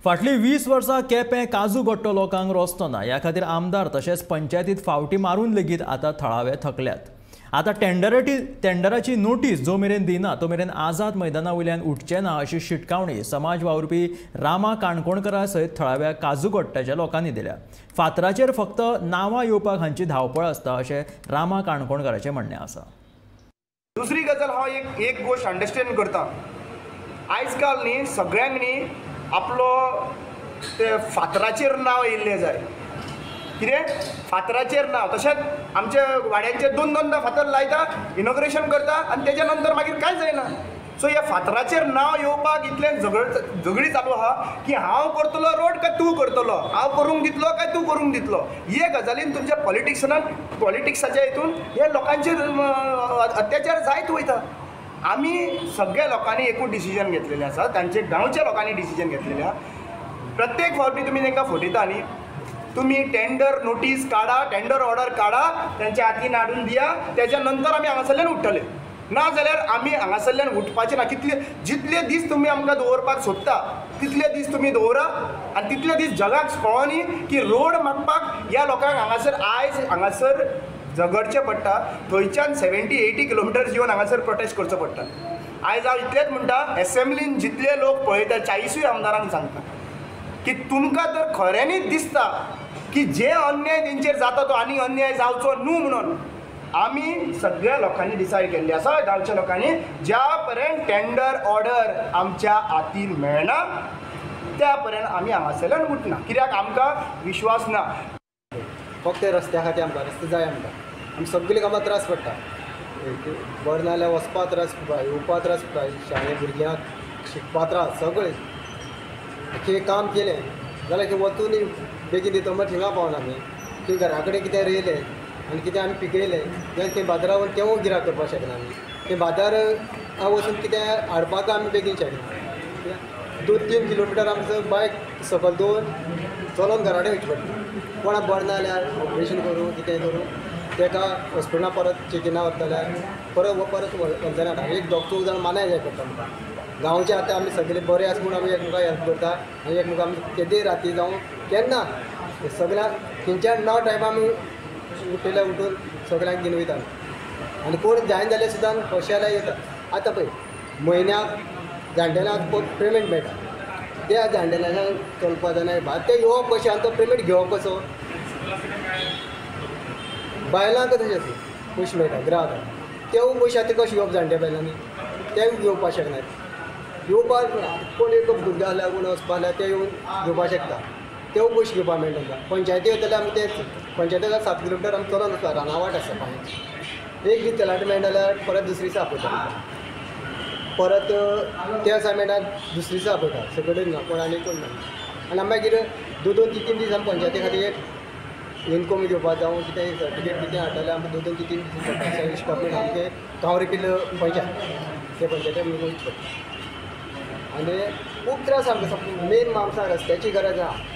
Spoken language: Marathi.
फाटली 20 वर्सां केपें काजू गोट्टो लोकांक रस्तो ना ह्या खातीर आमदार तशेंच पंचायतीत फावटी मारून लेगीत आतां थळावे थकल्यात। आतां टेंडराची नोटीस जो मेरेन दिना तो मेरेन आझाद मैदाना वयल्यान उठचे ना अशी शिटकावणी समाज वावुरपी रामा काणकोणकरा सयत थळाव्या काजू गोट्ट्याच्या लोकांनी दिल्या। फातराचेर फक्त नांवां येवपाक हांची धांवपळ आसता अशें रामा काणकोणकराचें म्हणणें आसा। दुसरी गजाल हांव एक गोश्ट अंडरस्टँड करता, आयज काल न्ही सगळ्यांक न्ही आपलो ते फातराचेर नांव येयल्लें जाय। कितें फातराचेर नांव तशेंच आमच्या वाड्यांचेर दोनदा फातर लायता, इनॉग्रेशन करता आनी तेच्या नंतर मागीर कांय जायना। सो ह्या फातराचेर नांव येवपाक इतलें झगडी चालू आहा की हांव करतलो रोड काय तूं करतलो, हांव करूंक दितलो काय तूं करूंक दितलो। हे गजालीन तुमच्या पॉलिटिक्साच्या हितून हे लोकांचेर अत्याचार जायत वयता। आमी सगळ्या लोकांनी एकूच डिसिजन घेतलेलें आसा, तांचे गांवच्या लोकांनी डिसिजन घेतलेलें आहा। प्रत्येक फावटी तुमी तांकां फटयता न्ही, तुम्ही टेंडर नोटीस काढा, टेंडर ऑर्डर काढा, त्यांच्या हातीन हाडून दिया, त्याच्या नंतर आमी हांगासरल्यान उठतले। ना जाल्यार आमी हांगासरल्यान उठपाचे ना। जितले दीस तुमी आमकां दवरपाक सोदता तितले दीस तुमी दवरा आनी तितले दीस जगाक कळोनी की रोड मागपाक ह्या लोकांक हांगासर झगडचें पडटा। थंयच्यान 70-80 किलोमिटर्स येवन हांगासर प्रोटेस्ट करचो पडटा। आयज हांव इतलेंच म्हणटा, एसेंब्लीन जितले लोक पळयता 40 आमदारांक सांगता की तुमकां जर खऱ्यांनीच दिसता की जे अन्याय तेंचेर जाता तो आनी अन्याय जावचो न्हू म्हणून आमी सगळ्या लोकांनी डिसायड केल्ली आसा, गांवच्या लोकांनी, ज्या पर्यंत टेंडर ऑर्डर आमच्या हातीन मेळना त्या पर्यंत आमी हांगासरल्यान उठना। कित्याक आमकां विश्वास ना। फक्त रस्त्या खातीर आमकां रस्ते जाय, आमकां सगळीं कामां त्रास पडटा। बरें नाल्यार वचपाक त्रास पडटा, येवपाक त्रास पडटा, शाळेंत भुरग्यांक शिकपाक त्रास। सगळें की काम केलें जाल्यार की वचून बेगीन दिता म्हण थिंगा पावना आमी की घरा कडेन कितें रोयलें आनी कितें आमी पिकयलें जाल्यार तें बाजाराक व्हरून तेवूय गिरायक करपाक शकना आमी। तें बाजार वचून कितें हाडपाक आमी बेगीन शकना। 2-3 किलोमिटर आमचो बायक सकयल दवरून चलोन घरा कडेन वयचें पडटा। कोणाक बरें ना जाल्यार ऑपरेशन करूं कितें करूं तेका हॉस्पिटलां परत चेकिना व्हरतल्यार परत व्हरतना हाडटा। एक दोग चूग जाण मानाय जाय पडटा आमकां। गांवचे आतां आमी सगळे बरे आसा म्हूण आमी एकमेकांक हेल्प करता आनी एकमेकांक आमी केदे राती जावं केन्ना सगळ्यांक खंयच्याय णव टायमा आमी उठयल्या उठून सगळ्यांक घेवन वयता आनी कोण जायना जाल्यार सुद्दां कशें जाल्यार येता। आतां पळय म्हयन्याक जाण्टेल्यांक पेमेंट मेळटा, त्या जाण्टेल्यांक चलपा जाय भात ते येवप कशें आनी तो पेमेंट घेवप कसो। बायलांक तशेंच पयशे मेळटा ग्राहकांक, तेवूय पयशे आतां कशें येवप जाणट्या बायलांनी, तेवूय घेवपाक शकनात। येवपाक कोण एक भुरगो जाल्यार कोण वचपा जाल्यार ते येवन घेवपाक शकता, तेवूय पयशे घेवपाक मेळटा तांकां। पंचायती वयता जाल्यार आमी तेच पंचायतीक 7 किलोमिटर आमी चलोन वचपा, रानावाट आसा पाणी। एक दीस तेलाट मेळटा जाल्यार परत दुसरे दिसा आपयता, परत ते दिसा मेळटा दुसरे दिसा आपयता। सगळें ना कोण आनी कोण ना आनी आमी मागीर 2-3 दीस आमी पंचायती खातीर इनकम घेवपाक जावं कितें सर्टिफिकेट कितें हाडटा जाल्यार आमकां 2-3 दीस पडटा। स्टॉपमेंट आमचे गांव रिपील पंचायत ते पंचायतीक आमी वयचें पडटा आनी खूब त्रास आमकां मेन आमकां रस्त्याची गरज आहा।